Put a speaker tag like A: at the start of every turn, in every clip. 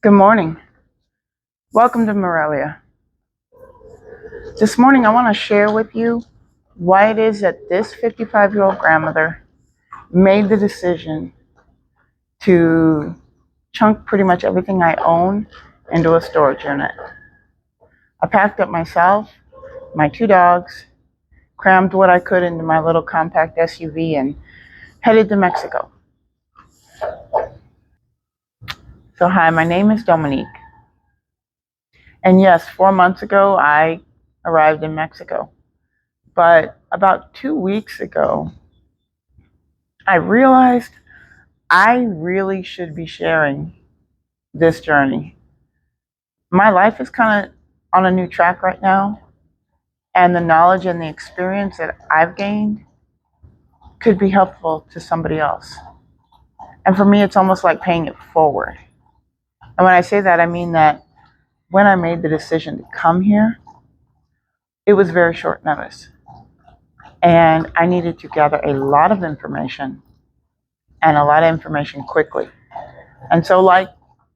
A: Good morning. Welcome to Morelia. This morning, I want to share with you why it is that this 55-year-old grandmother made the decision to chunk pretty much everything I own into a storage unit. I packed up myself, my two dogs, crammed what I could into my little compact SUV, and headed to Mexico. So, hi, my name is Dominique. And yes, 4 months ago, I arrived in Mexico. But about 2 weeks ago, I realized I really should be sharing this journey. My life is kind of on a new track right now, and the knowledge and the experience that I've gained could be helpful to somebody else. And for me, it's almost like paying it forward. And when I say that, I mean that when I made the decision to come here, it was very short notice. And I needed to gather a lot of information and a lot of information quickly. And so, like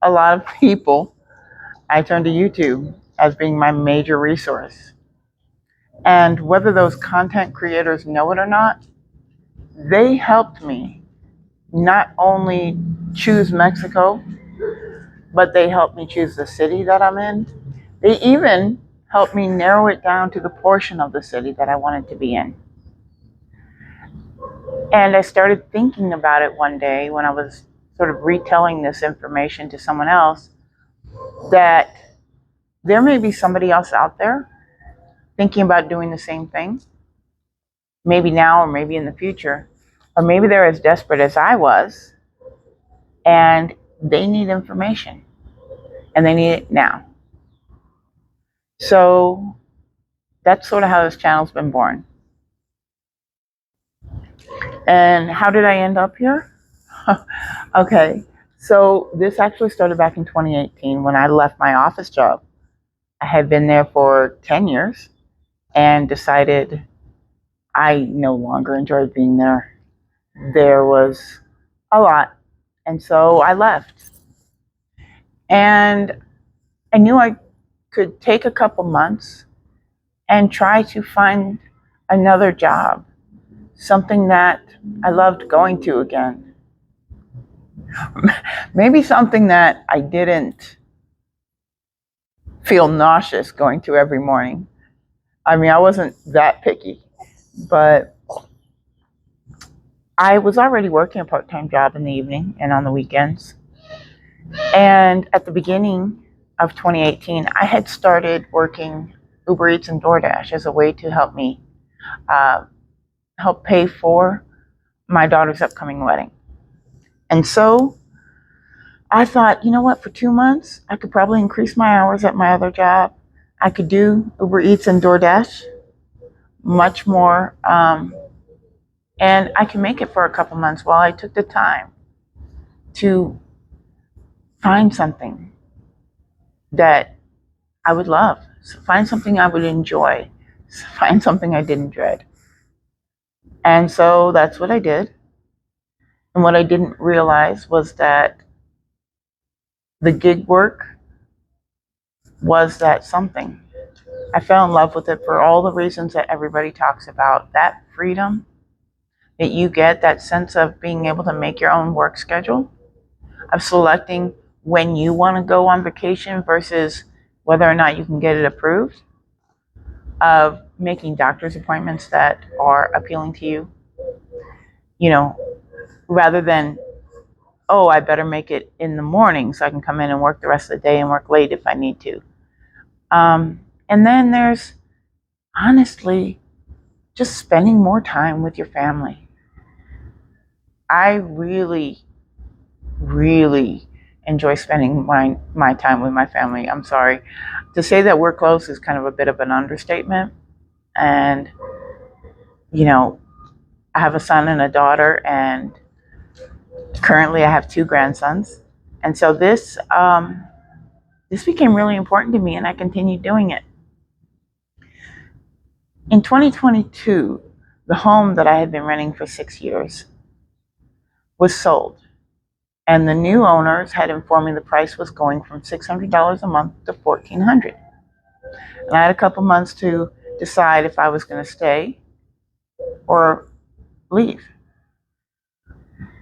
A: a lot of people, I turned to YouTube as being my major resource. And whether those content creators know it or not, they helped me not only choose Mexico, but they helped me choose the city that I'm in. They even helped me narrow it down to the portion of the city that I wanted to be in. And I started thinking about it one day when I was sort of retelling this information to someone else, that there may be somebody else out there thinking about doing the same thing, maybe now or maybe in the future, or maybe they're as desperate as I was and they need information and they need it now. So that's sort of how this channel's been born. And how did I end up here? Okay, so this actually started back in 2018 when I left my office job. I had been there for 10 years and decided I no longer enjoyed being there. There was a lot. And so I left. And I knew I could take a couple months and try to find another job, something that I loved going to again. Maybe something that I didn't feel nauseous going to every morning. I mean, I wasn't that picky, but I was already working a part-time job in the evening and on the weekends. And at the beginning of 2018, I had started working Uber Eats and DoorDash as a way to help me help pay for my daughter's upcoming wedding. And so I thought, you know what, for 2 months, I could probably increase my hours at my other job. I could do Uber Eats and DoorDash much more. And I can make it for a couple months while I took the time to find something that I would love, find something I would enjoy, find something I didn't dread. And so that's what I did. And what I didn't realize was that the gig work was that something. I fell in love with it for all the reasons that everybody talks about. That freedom that you get, that sense of being able to make your own work schedule, of selecting when you want to go on vacation versus whether or not you can get it approved, of making doctor's appointments that are appealing to you, rather than, oh, I better make it in the morning so I can come in and work the rest of the day and work late if I need to. And then there's, honestly, just spending more time with your family. I really, really enjoy spending my time with my family. I'm sorry. To say that we're close is kind of a bit of an understatement. And, I have a son and a daughter, and currently I have two grandsons. And so this became really important to me, and I continued doing it. In 2022, the home that I had been renting for 6 years was sold. And the new owners had informed me the price was going from $600 a month to $1,400. And I had a couple months to decide if I was going to stay or leave.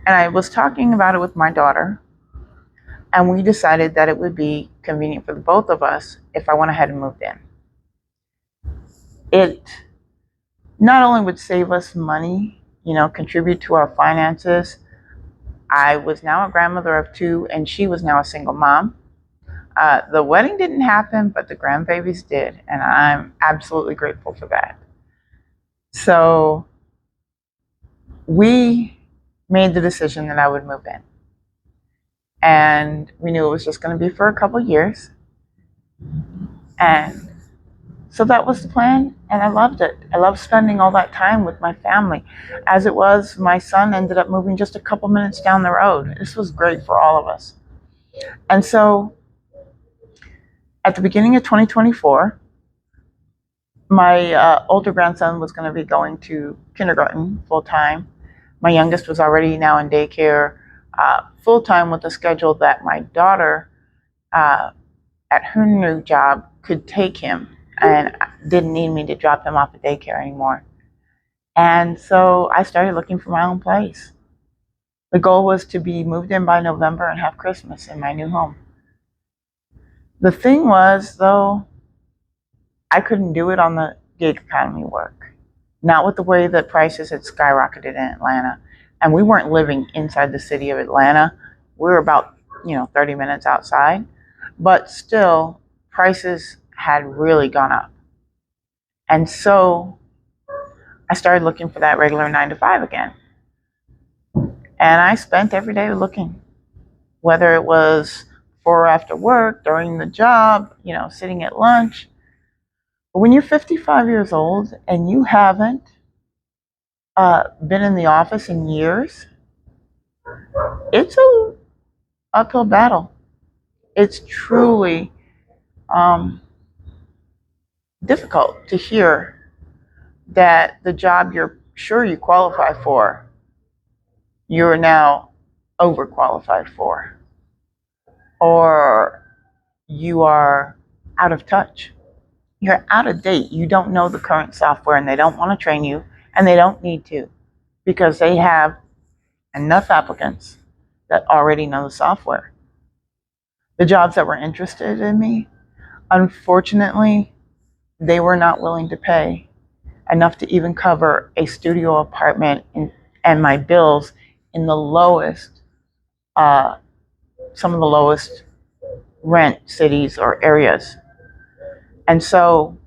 A: And I was talking about it with my daughter, and we decided that it would be convenient for the both of us if I went ahead and moved in. It not only would save us money, contribute to our finances. I was now a grandmother of 2, and she was now a single mom. The wedding didn't happen, but the grandbabies did, and I'm absolutely grateful for that. So we made the decision that I would move in. And we knew it was just going to be for a couple years. And so that was the plan, and I loved it. I loved spending all that time with my family. As it was, my son ended up moving just a couple minutes down the road. This was great for all of us. And so at the beginning of 2024, my older grandson was going to be going to kindergarten full-time. My youngest was already now in daycare full-time with a schedule that my daughter at her new job could take him and didn't need me to drop him off at daycare anymore. And so I started looking for my own place. The goal was to be moved in by November and have Christmas in my new home. The thing was, though, I couldn't do it on the gig economy work. Not with the way that prices had skyrocketed in Atlanta. And we weren't living inside the city of Atlanta. We were about, 30 minutes outside. But still, prices had really gone up. And so I started looking for that regular 9-to-5 again. And I spent every day looking, whether it was before or after work, during the job, sitting at lunch. But when you're 55 years old and you haven't been in the office in years, it's an uphill battle. It's truly difficult to hear that the job you're sure you qualify for, you're now overqualified for, or you are out of touch. You're out of date. You don't know the current software, and they don't want to train you, and they don't need to, because they have enough applicants that already know the software. The jobs that were interested in me, unfortunately, they were not willing to pay enough to even cover a studio apartment and my bills in the lowest, some of the lowest rent cities or areas. And so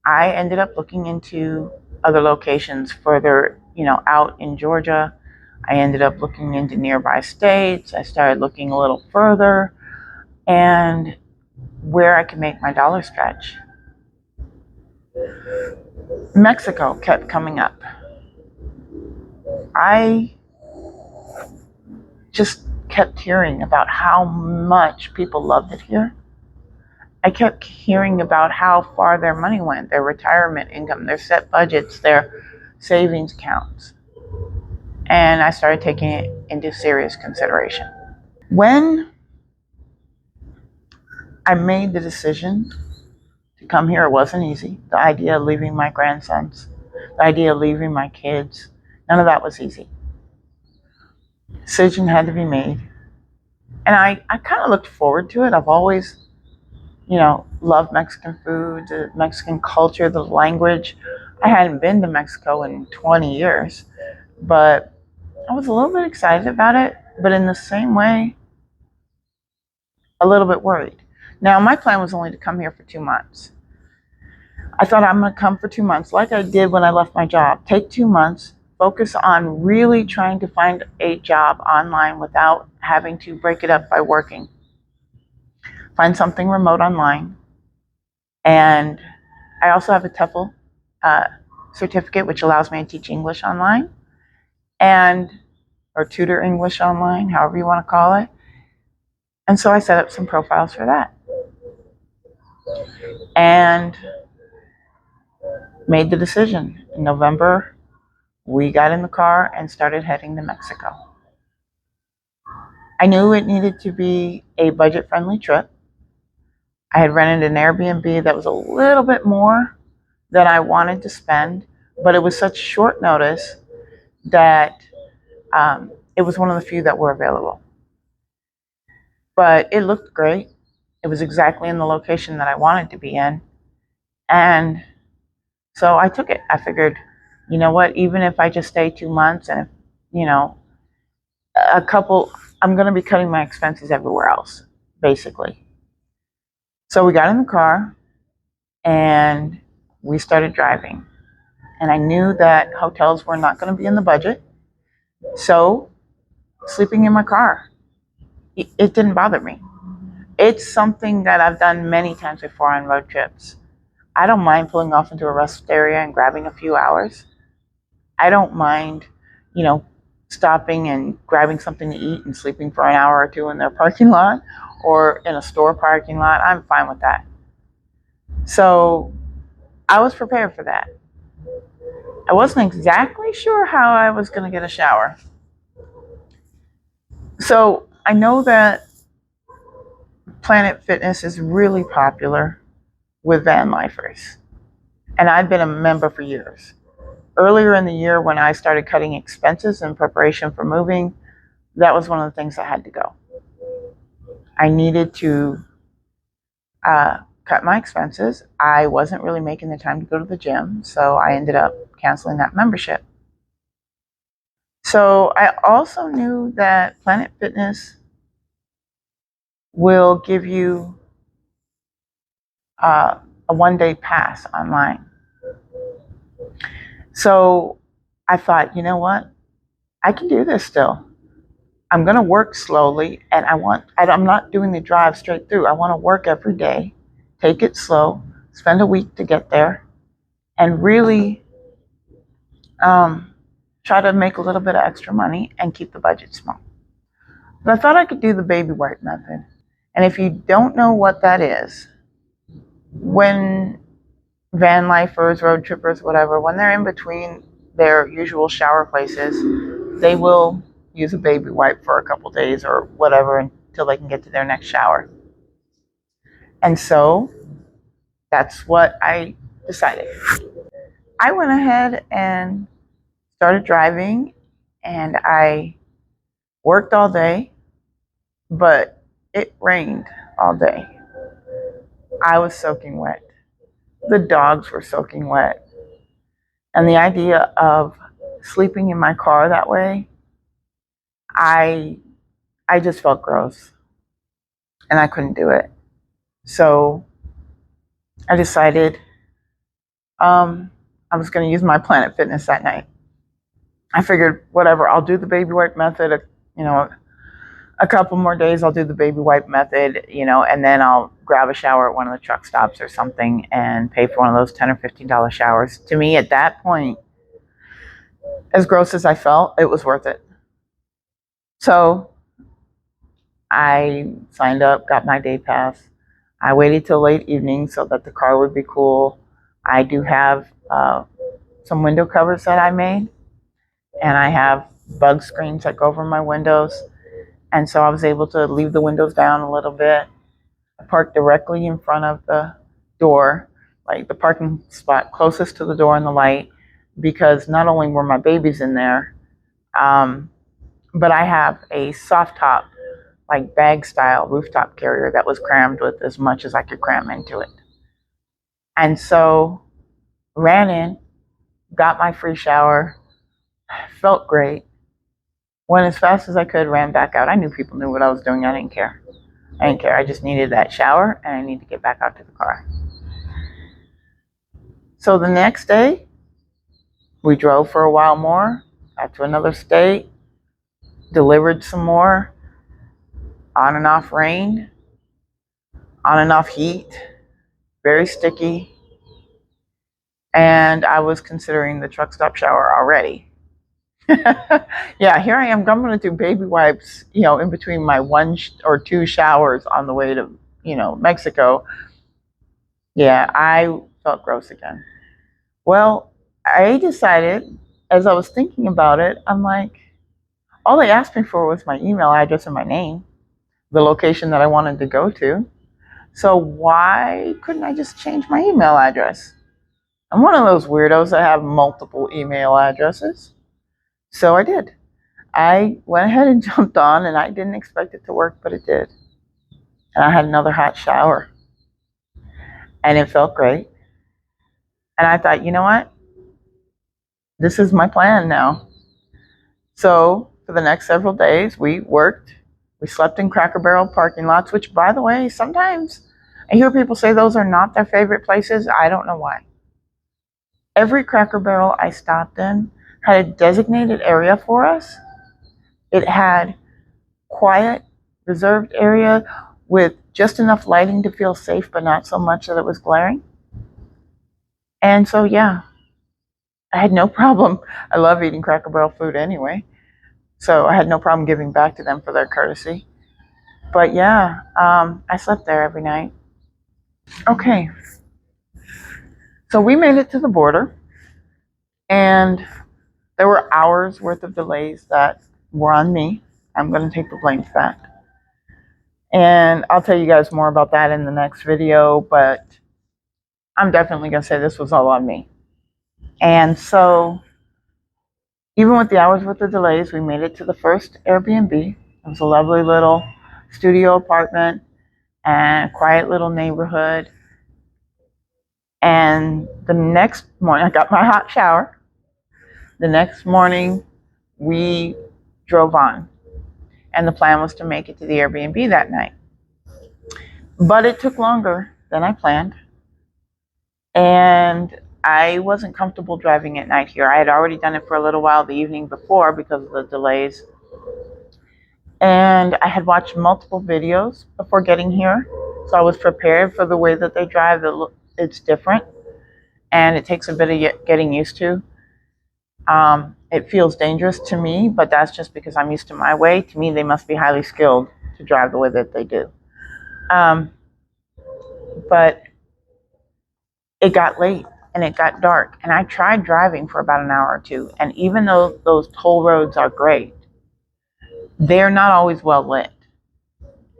A: I ended up looking into other locations further, out in Georgia. I ended up looking into nearby states. I started looking a little further and where I could make my dollar stretch. Mexico kept coming up. I just kept hearing about how much people loved it here. I kept hearing about how far their money went, their retirement income, their set budgets, their savings accounts. And I started taking it into serious consideration. When I made the decision to come here, it wasn't easy. The idea of leaving my grandsons, the idea of leaving my kids, none of that was easy. Decision had to be made. And I kind of looked forward to it. I've always, loved Mexican food, the Mexican culture, the language. I hadn't been to Mexico in 20 years, but I was a little bit excited about it, but in the same way, a little bit worried. Now, my plan was only to come here for 2 months. I thought I'm going to come for 2 months, like I did when I left my job. Take 2 months, focus on really trying to find a job online without having to break it up by working. Find something remote online. And I also have a TEFL certificate, which allows me to teach English online, or tutor English online, however you want to call it. And so I set up some profiles for that. And made the decision. In November, we got in the car and started heading to Mexico. I knew it needed to be a budget-friendly trip. I had rented an Airbnb that was a little bit more than I wanted to spend, but it was such short notice that it was one of the few that were available. But it looked great. It was exactly in the location that I wanted to be in. And so I took it. I figured, you know what, even if I just stay 2 months and, if, you know, a couple, I'm going to be cutting my expenses everywhere else, basically. So we got in the car and we started driving. And I knew that hotels were not going to be in the budget. So sleeping in my car, it didn't bother me. It's something that I've done many times before on road trips. I don't mind pulling off into a rest area and grabbing a few hours. I don't mind, you know, stopping and grabbing something to eat and sleeping for an hour or two in their parking lot or in a store parking lot. I'm fine with that. So I was prepared for that. I wasn't exactly sure how I was going to get a shower. So I know that Planet Fitness is really popular with van lifers, and I've been a member for years. Earlier in the year, when I started cutting expenses in preparation for moving, that was one of the things that had to go. I needed to cut my expenses. I wasn't really making the time to go to the gym, so I ended up canceling that membership. So I also knew that Planet Fitness will give you a 1-day pass online. So I thought, you know what? I can do this still. I'm going to work slowly, and I'm not doing the drive straight through. I want to work every day, take it slow, spend a week to get there, and really try to make a little bit of extra money and keep the budget small. But I thought I could do the baby wipe method. And if you don't know what that is, when van lifers, road trippers, whatever, when they're in between their usual shower places, they will use a baby wipe for a couple days or whatever until they can get to their next shower. And so that's what I decided. I went ahead and started driving, and I worked all day, but it rained all day. I was soaking wet. The dogs were soaking wet. And the idea of sleeping in my car that way, I just felt gross. And I couldn't do it. So I decided I was going to use my Planet Fitness that night. I figured, whatever, I'll do the baby wipe method, a couple more days I'll do the baby wipe method, and then I'll grab a shower at one of the truck stops or something and pay for one of those $10 or $15 showers. To me, at that point, as gross as I felt, it was worth it. So I signed up, got my day pass. I waited till late evening so that the car would be cool. I do have some window covers that I made, and I have bug screens that go over my windows. And so I was able to leave the windows down a little bit. I parked directly in front of the door, like the parking spot closest to the door and the light, because not only were my babies in there, but I have a soft top, like bag style rooftop carrier that was crammed with as much as I could cram into it. And so ran in, got my free shower, felt great, went as fast as I could, ran back out. I knew people knew what I was doing. I didn't care. I just needed that shower, and I needed to get back out to the car. So the next day, we drove for a while more, got to another state, delivered some more, on and off rain, on and off heat, very sticky. And I was considering the truck stop shower already. Yeah, here I am. I'm going to do baby wipes, in between my one or two showers on the way to, Mexico. Yeah, I felt gross again. Well, I decided, as I was thinking about it, I'm like, All they asked me for was my email address and my name, the location that I wanted to go to. So why couldn't I just change my email address? I'm one of those weirdos that have multiple email addresses. So I did. I went ahead and jumped on, and I didn't expect it to work, but it did. And I had another hot shower, and it felt great. And I thought, you know what? This is my plan now. So for the next several days, we worked. We slept in Cracker Barrel parking lots, which, by the way, sometimes I hear people say those are not their favorite places. I don't know why. Every Cracker Barrel I stopped in had a designated area for us. It had quiet, reserved area with just enough lighting to feel safe, but not so much that it was glaring. And so, yeah, I had no problem. I love eating Cracker Barrel food anyway. So I had no problem giving back to them for their courtesy. But yeah, I slept there every night. Okay. So we made it to the border, and there were hours worth of delays that were on me. I'm going to take the blame for that. And I'll tell you guys more about that in the next video, but I'm definitely going to say this was all on me. And so, even with the hours worth of delays, we made it to the first Airbnb. It was a lovely little studio apartment and a quiet little neighborhood. And the next morning, I got my hot shower. The next morning, we drove on. And the plan was to make it to the Airbnb that night. But it took longer than I planned. And I wasn't comfortable driving at night here. I had already done it for a little while the evening before because of the delays. And I had watched multiple videos before getting here. So I was prepared for the way that they drive. It's different. And it takes a bit of getting used to. It feels dangerous to me, but that's just because I'm used to my way. To me, they must be highly skilled to drive the way that they do. But it got late and it got dark, and I tried driving for about an hour or two. And even though those toll roads are great, they're not always well lit.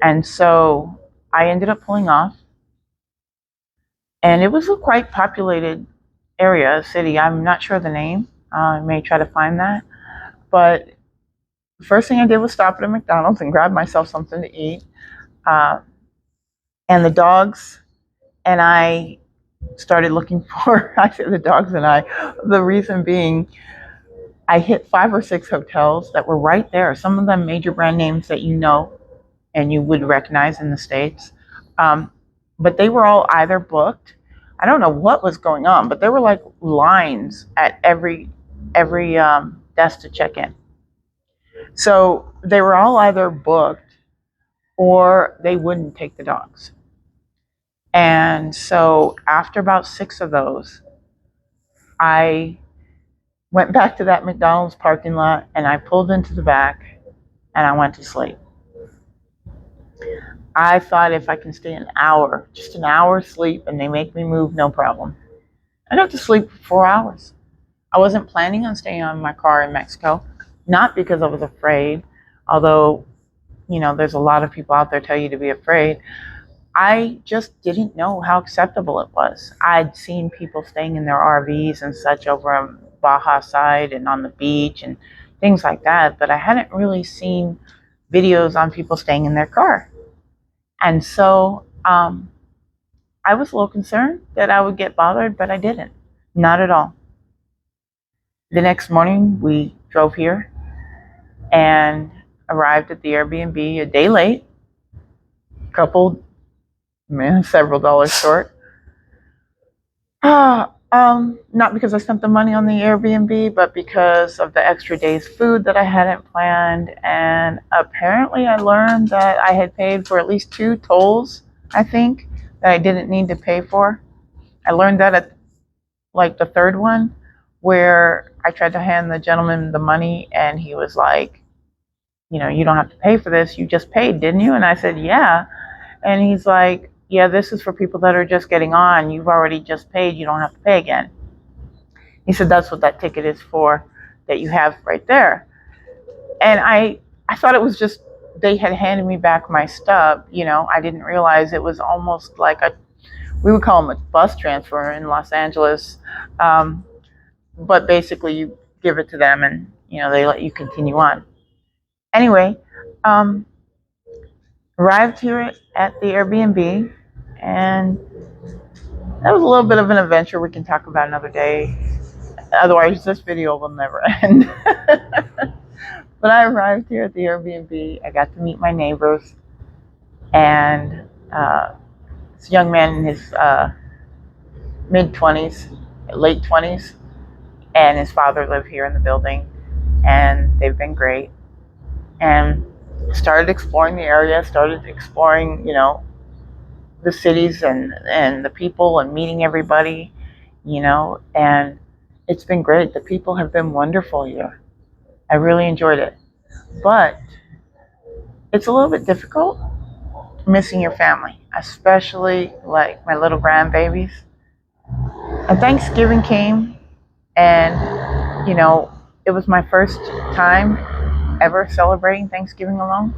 A: And so I ended up pulling off. And it was a quite populated area, a city. I'm not sure the name. I may try to find that. But the first thing I did was stop at a McDonald's and grab myself something to eat. And the dogs and I started looking for, I said the dogs and I, the reason being, I hit 5 or 6 hotels that were right there. Some of them major brand names that you know and you would recognize in the States. But they were all either booked. I don't know what was going on, but there were like lines at every desk to check in. So they were all either booked or they wouldn't take the dogs. And so after about 6 of those, I went back to that McDonald's parking lot and I pulled into the back and I went to sleep. I thought if I can stay an hour, just an hour sleep, and they make me move, no problem. I got to sleep for 4 hours. I wasn't planning on staying in my car in Mexico, not because I was afraid, although, you know, there's a lot of people out there tell you to be afraid. I just didn't know how acceptable it was. I'd seen people staying in their RVs and such over on Baja side and on the beach and things like that, but I hadn't really seen videos on people staying in their car. And so I was a little concerned that I would get bothered, but I didn't. Not at all. The next morning, we drove here and arrived at the Airbnb a day late, several dollars short. Not because I spent the money on the Airbnb, but because of the extra day's food that I hadn't planned. And apparently I learned that I had paid for at least 2 tolls, I think, that I didn't need to pay for. I learned that at like the 3rd one, where I tried to hand the gentleman the money and he was like, you know, you don't have to pay for this. You just paid, didn't you? And I said, yeah. And he's like, yeah, this is for people that are just getting on. You've already just paid. You don't have to pay again. He said, that's what that ticket is for that you have right there. And I thought it was just they had handed me back my stub. I didn't realize it was almost like we would call them a bus transfer in Los Angeles. Um, but basically you give it to them and, they let you continue on. Anyway, um, arrived here at the Airbnb, and that was a little bit of an adventure we can talk about another day. Otherwise, this video will never end. But I arrived here at the Airbnb. I got to meet my neighbors, and this young man in his mid-20s, late 20s, and his father live here in the building, and they've been great. And started exploring the area, started exploring, the cities and the people and meeting everybody, and it's been great. The people have been wonderful here. I really enjoyed it. But it's a little bit difficult missing your family, especially like my little grandbabies. And Thanksgiving came, and, it was my first time ever celebrating Thanksgiving alone.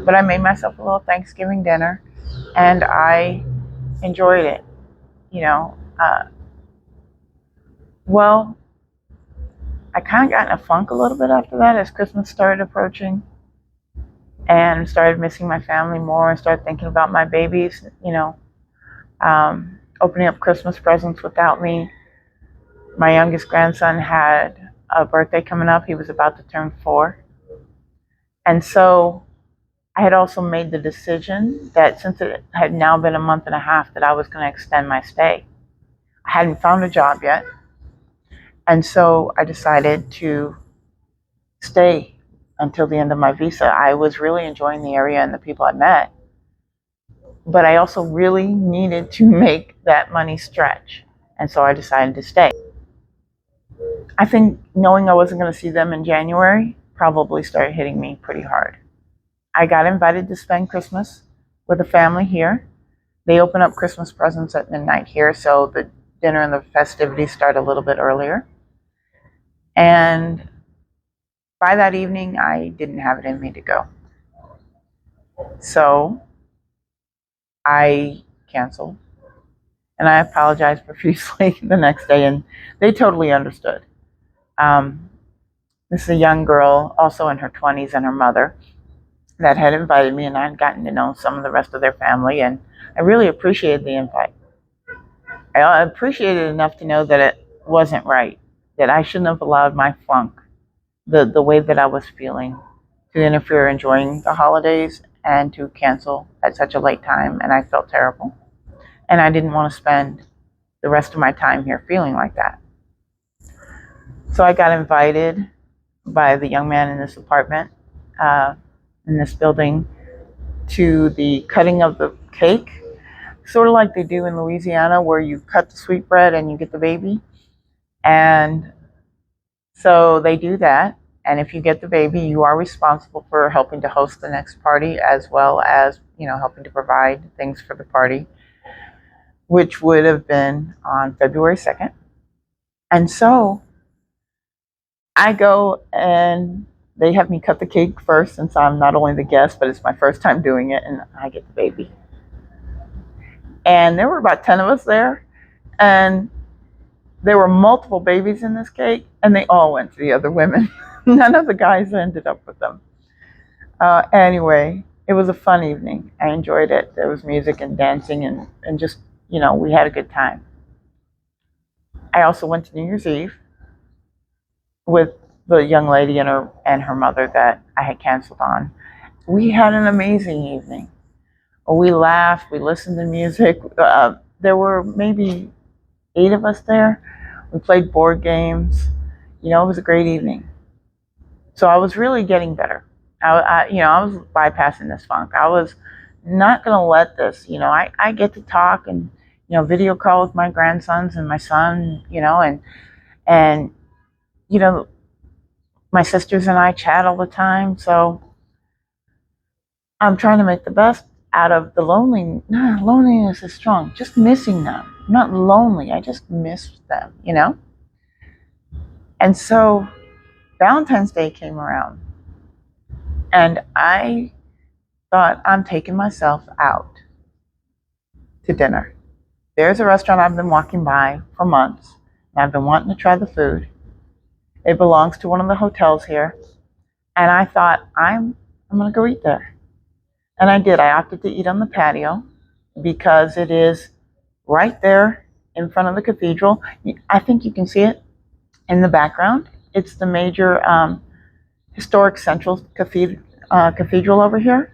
A: But I made myself a little Thanksgiving dinner, and I enjoyed it. You know, uh, well, I kind of got in a funk a little bit after that as Christmas started approaching, and started missing my family more, and started thinking about my babies. Opening up Christmas presents without me. My youngest grandson had a birthday coming up. He was about to turn 4. And so I had also made the decision that since it had now been a month and a half, that I was going to extend my stay. I hadn't found a job yet. And so I decided to stay until the end of my visa. I was really enjoying the area and the people I met. But I also really needed to make that money stretch. And so I decided to stay. I think knowing I wasn't going to see them in January probably started hitting me pretty hard. I got invited to spend Christmas with a family here. They open up Christmas presents at midnight here, so the dinner and the festivities start a little bit earlier. And by that evening, I didn't have it in me to go. So I canceled, and I apologized profusely the next day, and they totally understood. This is a young girl, also in her 20s, and her mother, that had invited me, and I'd gotten to know some of the rest of their family, and I really appreciated the invite. I appreciated it enough to know that it wasn't right, that I shouldn't have allowed my funk, the way that I was feeling, to interfere enjoying the holidays and to cancel at such a late time, and I felt terrible. And I didn't want to spend the rest of my time here feeling like that. So I got invited by the young man in this apartment, in this building, to the cutting of the cake, sort of like they do in Louisiana, where you cut the sweetbread and you get the baby. And so they do that. And if you get the baby, you are responsible for helping to host the next party, as well as, helping to provide things for the party, which would have been on February 2nd. And so I go, and they have me cut the cake first, since I'm not only the guest, but it's my first time doing it, and I get the baby. And there were about 10 of us there, and there were multiple babies in this cake, and they all went to the other women. None of the guys ended up with them. Anyway, it was a fun evening. I enjoyed it. There was music and dancing, and just, we had a good time. I also went to New Year's Eve with the young lady and her mother that I had canceled on. We had an amazing evening. We laughed, we listened to music. There were maybe 8 of us there. We played board games. It was a great evening. So I was really getting better. I was bypassing this funk. I was not going to let this, I get to talk and, video call with my grandsons and my son, and my sisters and I chat all the time. So I'm trying to make the best out of the loneliness is strong. Just missing them. I'm not lonely. I just miss them, And so Valentine's Day came around, and I thought, I'm taking myself out to dinner. There's a restaurant I've been walking by for months, and I've been wanting to try the food. It belongs to one of the hotels here, and I thought, I'm going to go eat there. And I did. I opted to eat on the patio because it is right there in front of the cathedral. I think you can see it in the background. It's the major historic central cathedral over here.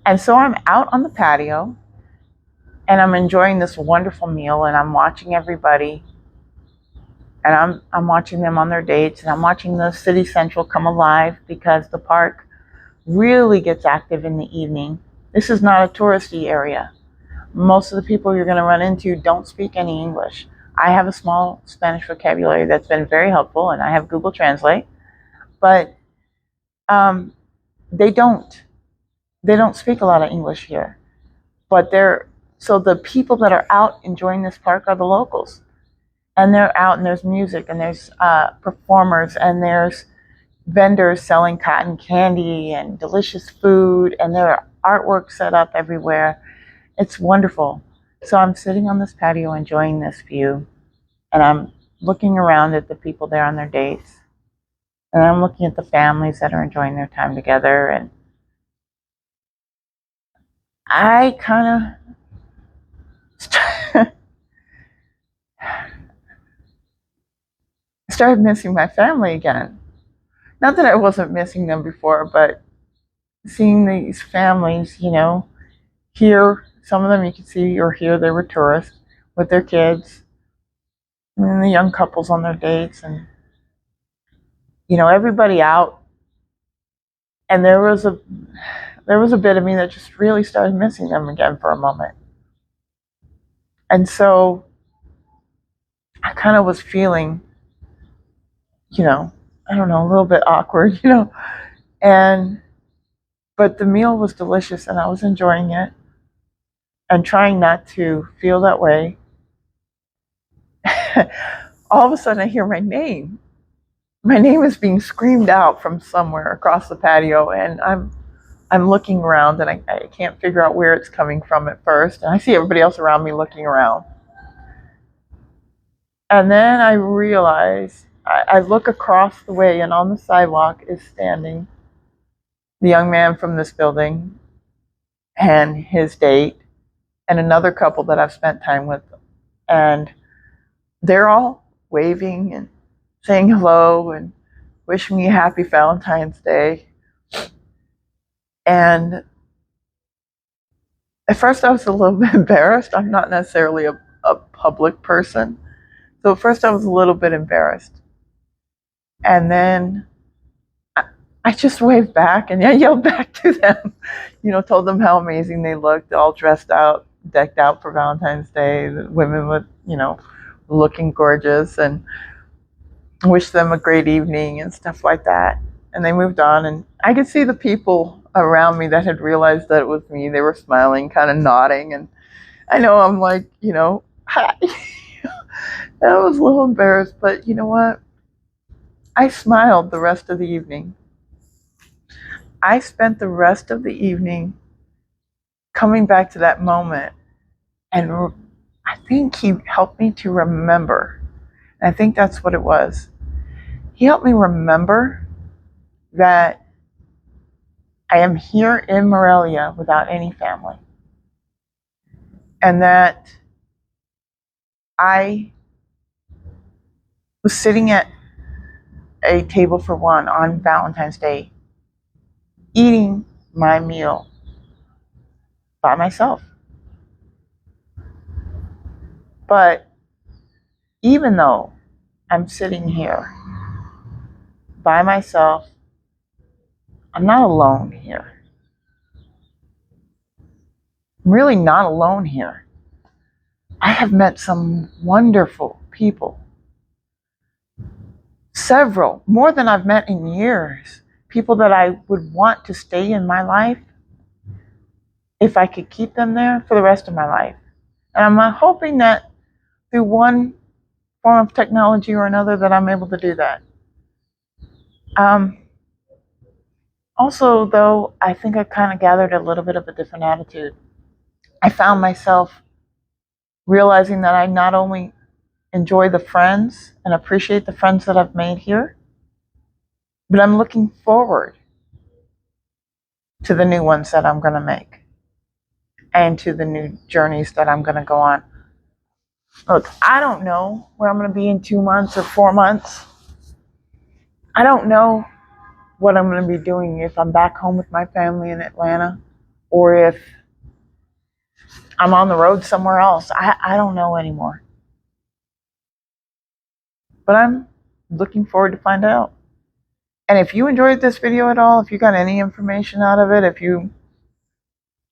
A: And so I'm out on the patio and I'm enjoying this wonderful meal, and I'm watching everybody, and I'm watching them on their dates, and I'm watching the city central come alive because the park really gets active in the evening. This is not a touristy area. Most of the people you're going to run into don't speak any English. I have a small Spanish vocabulary that's been very helpful, and I have Google Translate, but they don't speak a lot of English here. But so the people that are out enjoying this park are the locals, and they're out, and there's music, and there's performers, and there's vendors selling cotton candy and delicious food, and there are artwork set up everywhere. It's wonderful. So I'm sitting on this patio enjoying this view, and I'm looking around at the people there on their dates, and I'm looking at the families that are enjoying their time together, and I kind of started missing my family again. Not that I wasn't missing them before, but seeing these families, here, some of them you could see or hear they were tourists with their kids, and then the young couples on their dates, and everybody out. And there was a bit of me that just really started missing them again for a moment. And so I kind of was feeling, I don't know, a little bit awkward, and but the meal was delicious and I was enjoying it and trying not to feel that way. All of a sudden I hear my name. My name is being screamed out from somewhere across the patio, and I'm looking around, and I can't figure out where it's coming from at first. And I see everybody else around me looking around. And then I realize, I look across the way, and on the sidewalk is standing the young man from this building and his date and another couple that I've spent time with. And they're all waving and saying hello and wishing me a happy Valentine's Day. And at first I was a little bit embarrassed. I'm not necessarily a public person. So at first I was a little bit embarrassed. And then I just waved back and I yelled back to them, told them how amazing they looked, all dressed out, decked out for Valentine's Day. The women with, looking gorgeous, and wished them a great evening and stuff like that. And they moved on, and I could see the people around me that had realized that it was me. They were smiling, kind of nodding, and I know I'm like, hi. I was a little embarrassed, but you know what? I smiled the rest of the evening. I spent the rest of the evening coming back to that moment, and I think he helped me to remember. And I think that's what it was. He helped me remember that I am here in Morelia without any family, and that I was sitting at a table for one on Valentine's Day, eating my meal by myself. But even though I'm sitting here by myself, I'm not alone here. I'm really not alone here. I have met some wonderful people. Several, more than I've met in years. People that I would want to stay in my life if I could keep them there for the rest of my life. And I'm hoping that through one form of technology or another that I'm able to do that. Um, Also, though, I think I kind of gathered a little bit of a different attitude. I found myself realizing that I not only enjoy the friends and appreciate the friends that I've made here, but I'm looking forward to the new ones that I'm going to make and to the new journeys that I'm going to go on. Look, I don't know where I'm going to be in 2 months or 4 months. I don't know what I'm going to be doing, if I'm back home with my family in Atlanta or if I'm on the road somewhere else. I don't know anymore. But I'm looking forward to find out. And if you enjoyed this video at all, if you got any information out of it, if you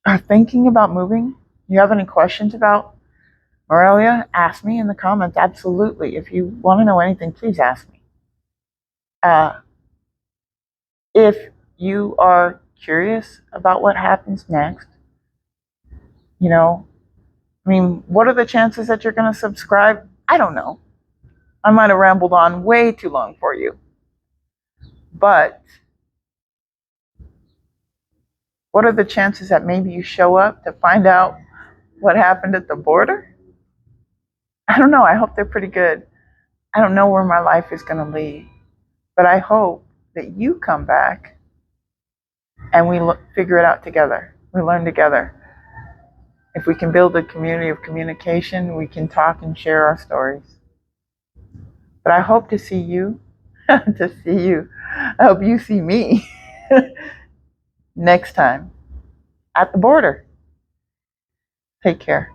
A: are thinking about moving, you have any questions about Morelia, ask me in the comments. Absolutely. If you want to know anything, please ask me. If you are curious about what happens next, what are the chances that you're going to subscribe? I don't know. I might have rambled on way too long for you. But what are the chances that maybe you show up to find out what happened at the border? I don't know. I hope they're pretty good. I don't know where my life is going to lead, but I hope that you come back and we figure it out together. We learn together. If we can build a community of communication, we can talk and share our stories. But I hope to see you, to see you. I hope you see me next time at the border. Take care.